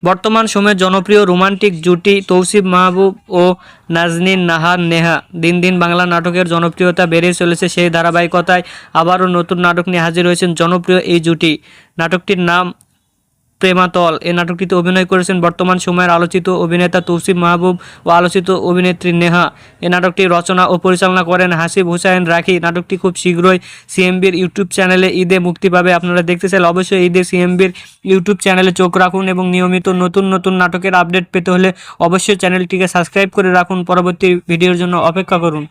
বর্তমান সময়ে জনপ্রিয় রোমান্টিক জুটি তৌসিফ মাহবুব ও নাজনীন নাহার নেহা। দিন দিন বাংলা নাটকের জনপ্রিয়তা বেড়েই চলেছে, সেই ধারাবাহিকতায় আবারও নতুন নাটক নিয়ে হাজির হয়েছেন জনপ্রিয় এই জুটি। নাটকটির নাম প্রেমাতল। এই নাটকটিতে অভিনয় করেছেন বর্তমান সময়ের আলোচিত অভিনেতা তৌসিফ মাহবুব ও আলোচিত অভিনেত্রী নেহা। এই নাটকটি রচনা ও পরিচালনা করেন হাসিব হুসাইন রাখি। নাটকটি খুব শীঘ্রই সিএমবির ইউটিউব চ্যানেলে ঈদে মুক্তি পাবে। আপনারা দেখতে চাইলে অবশ্যই ঈদে সিএমবির ইউটিউব চ্যানেলে চোখ রাখুন এবং নিয়মিত নতুন নতুন নাটকের আপডেট পেতে হলে অবশ্যই চ্যানেলটিকে সাবস্ক্রাইব করে রাখুন। পরবর্তী ভিডিওর জন্য অপেক্ষা করুন।